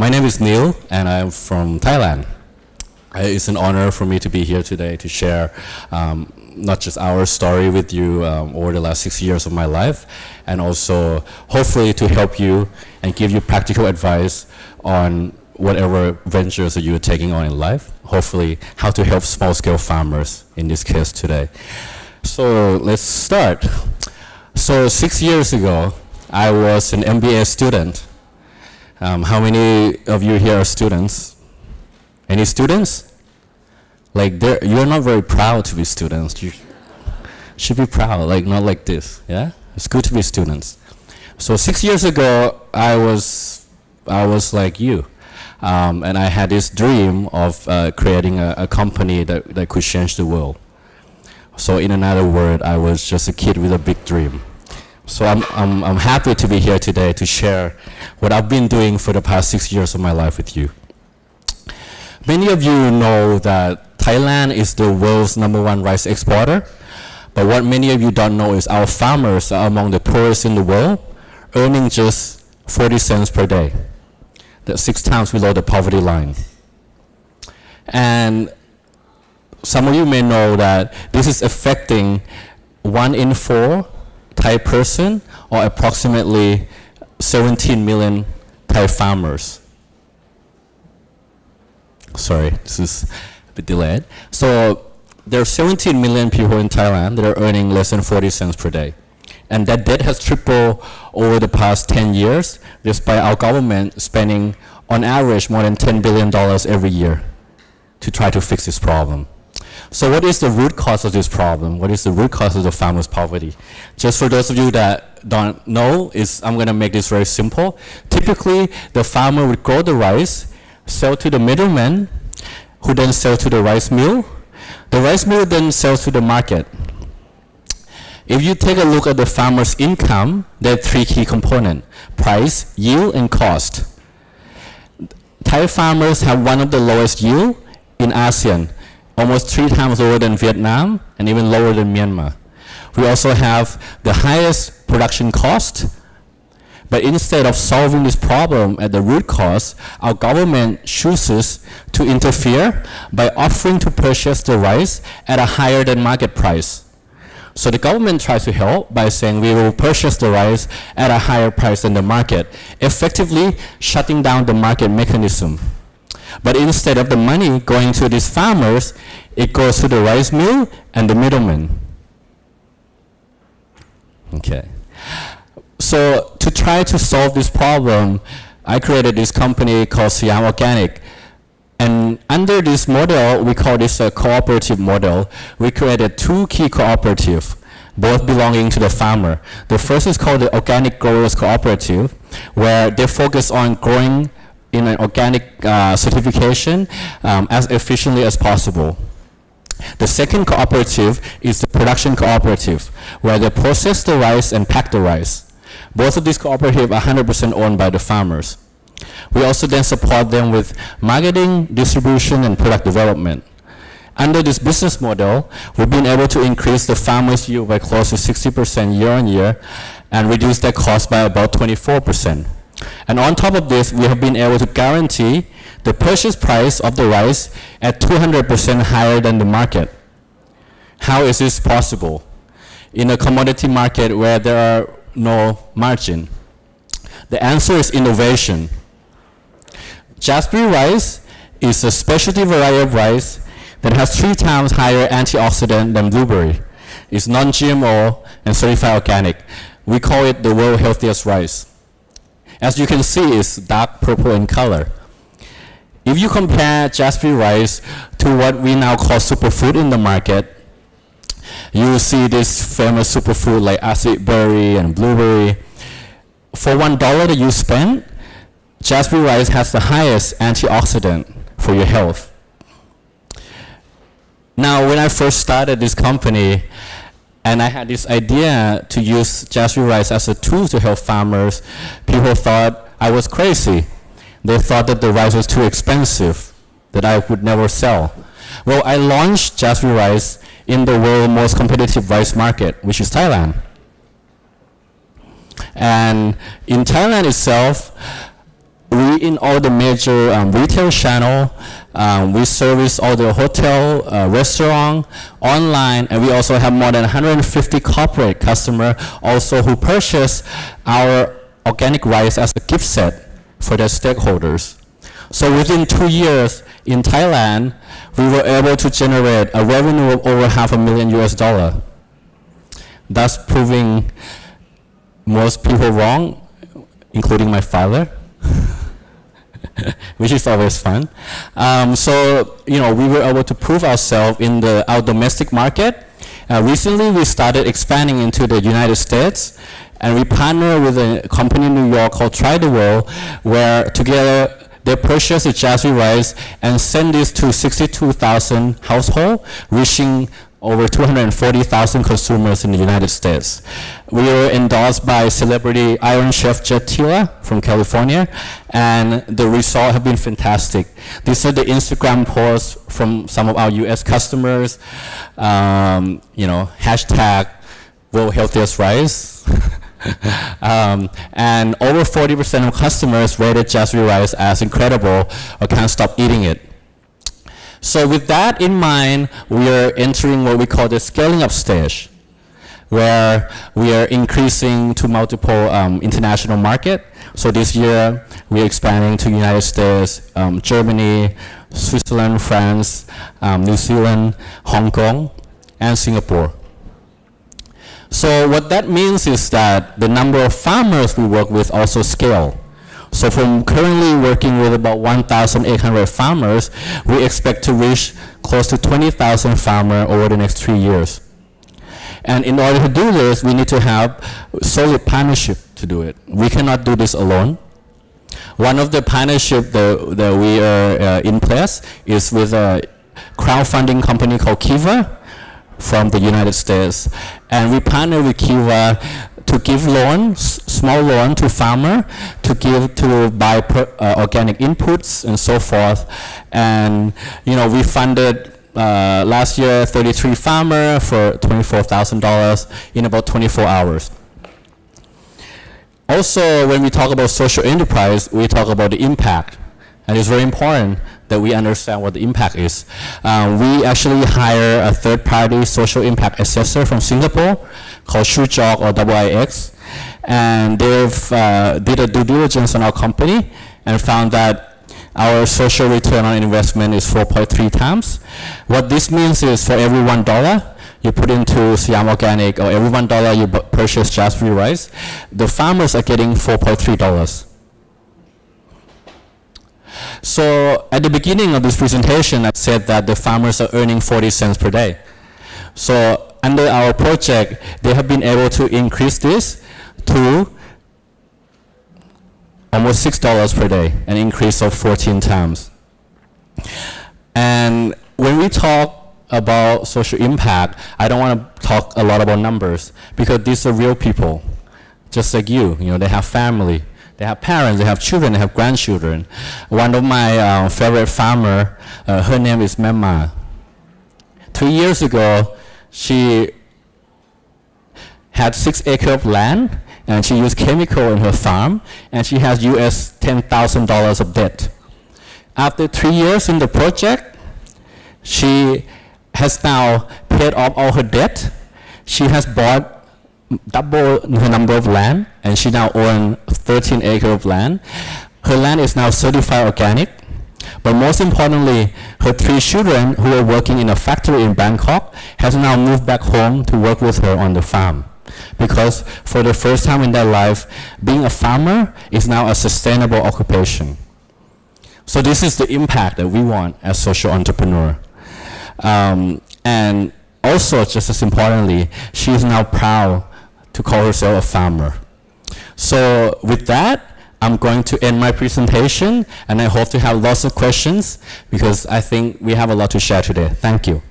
My name is Neil, and I'm from Thailand. It's an honor for me to be here today to share not just our story with you over the last 6 years of my life, and also hopefully to help you and give you practical advice on whatever ventures that you're taking on in life, hopefully how to help small-scale farmers in this case today. So let's start. So 6 years ago, I was an MBA student. How many of you here are students? Any students? Like you're not very proud to be students. You should be proud, like not like this, yeah? It's good to be students. So 6 years ago, I was like you. And I had this dream of creating a company that could change the world. So in another word, I was just a kid with a big dream. So I'm happy to be here today to share what I've been doing for the past 6 years of my life with you. Many of you know that Thailand is the world's #1 rice exporter. But what many of you don't know is our farmers are among the poorest in the world, earning just 40 cents per day. That's 6 times below the poverty line. And some of you may know that this is affecting 1 in 4 Thai person, or approximately 17 million Thai farmers. Sorry, this is a bit delayed. So there are 17 million people in Thailand that are earning less than 40 cents per day. And that debt has tripled over the past 10 years, despite our government spending, on average, more than $10 billion every year to try to fix this problem. So what is the root cause of this problem? What is the root cause of the farmers' poverty? Just for those of you that don't know, I'm going to make this very simple. Typically, the farmer would grow the rice, sell to the middleman, who then sell to the rice mill. The rice mill then sells to the market. If you take a look at the farmer's income, there are 3 key components: price, yield, and cost. Thai farmers have one of the lowest yield in ASEAN, almost 3 times lower than Vietnam and even lower than Myanmar. We also have the highest production cost. But instead of solving this problem at the root cause, our government chooses to interfere by offering to purchase the rice at a higher than market price. So the government tries to help by saying we will purchase the rice at a higher price than the market, effectively shutting down the market mechanism. But instead of the money going to these farmers, it goes to the rice mill and the middleman. Okay. So to try to solve this problem, I created this company called Siam Organic. And under this model, we call this a cooperative model. We created 2 key cooperatives, both belonging to the farmer. The first is called the Organic Growers Cooperative, where they focus on growing in an organic certification as efficiently as possible. The second cooperative is the Production Cooperative, where they process the rice and pack the rice. Both of these cooperatives are 100% owned by the farmers. We also then support them with marketing, distribution, and product development. Under this business model, we've been able to increase the farmers' yield by close to 60% year on year and reduce their cost by about 24%. And on top of this, we have been able to guarantee the purchase price of the rice at 200% higher than the market. How is this possible? In a commodity market where there are no margin. The answer is innovation. Jasper rice is a specialty variety of rice that has 3 times higher antioxidant than blueberry. It's non-GMO and certified organic. We call it the world's healthiest rice. As you can see, it's dark purple in color. If you compare Jasper rice to what we now call superfood in the market, you will see this famous superfood like acid berry and blueberry. For $1 that you spend, Jasper rice has the highest antioxidant for your health. Now, when I first started this company, and I had this idea to use Jasper rice as a tool to help farmers, people thought I was crazy. They thought that the rice was too expensive, that I would never sell. Well, I launched Jasper rice in the world's most competitive rice market, which is Thailand. And in Thailand itself, we we in all the major retail channel. We service all the hotel, restaurant, online, and we also have more than 150 corporate customers also who purchase our organic rice as a gift set for their stakeholders. So within 2 years in Thailand, we were able to generate a revenue of over $500,000. Thus proving most people wrong, including my father. Which is always fun. So, we were able to prove ourselves in our domestic market. Recently, we started expanding into the United States, and we partnered with a company in New York called Try the World, where together they purchased the jasmine rice and sent this to 62,000 households, reaching over 240,000 consumers in the United States. We were endorsed by celebrity Iron Chef Jet Tila from California, and the results have been fantastic. These are the Instagram posts from some of our US customers, hashtag world healthiest rice. And over 40% of customers rated jasmine rice as incredible or can't stop eating it. So with that in mind, we are entering what we call the scaling up stage, where we are increasing to multiple international market. So this year, we're expanding to United States, Germany, Switzerland, France, New Zealand, Hong Kong, and Singapore. So what that means is that the number of farmers we work with also scale. So from currently working with about 1,800 farmers, we expect to reach close to 20,000 farmers over the next 3 years. And in order to do this, we need to have solid partnership to do it. We cannot do this alone. One of the partnerships that we are in place is with a crowdfunding company called Kiva from the United States. And we partner with Kiva to give loans, small loan to farmer, to buy organic inputs and so forth. And we funded last year 33 farmer for $24,000 in about 24 hours. Also, when we talk about social enterprise, we talk about the impact. And it's very important that we understand what the impact is. We actually hire a third-party social impact assessor from Singapore called Shujok or IIX, and they've did a due diligence on our company and found that our social return on investment is 4.3 times. What this means is for every $1 you put into Siam Organic, or every $1 you purchase jasmine rice, the farmers are getting $4.3. So at the beginning of this presentation, I said that the farmers are earning 40 cents per day. So under our project, they have been able to increase this to almost $6 per day, an increase of 14 times. And when we talk about social impact, I don't want to talk a lot about numbers, because these are real people, just like you. They have family. They have parents, they have children, they have grandchildren. One of my favorite farmer, her name is Memma. 3 years ago, she had 6 acres of land, and she used chemical in her farm, and she has US $10,000 of debt. After 3 years in the project, she has now paid off all her debt. She has bought double her number of land, and she now owns 13 acres of land. Her land is now certified organic, but most importantly, her 3 children who are working in a factory in Bangkok has now moved back home to work with her on the farm, because for the first time in their life, being a farmer is now a sustainable occupation. So this is the impact that we want as social entrepreneur. And also, just as importantly, she is now proud to call herself a farmer. So with that, I'm going to end my presentation, and I hope to have lots of questions, because I think we have a lot to share today. Thank you.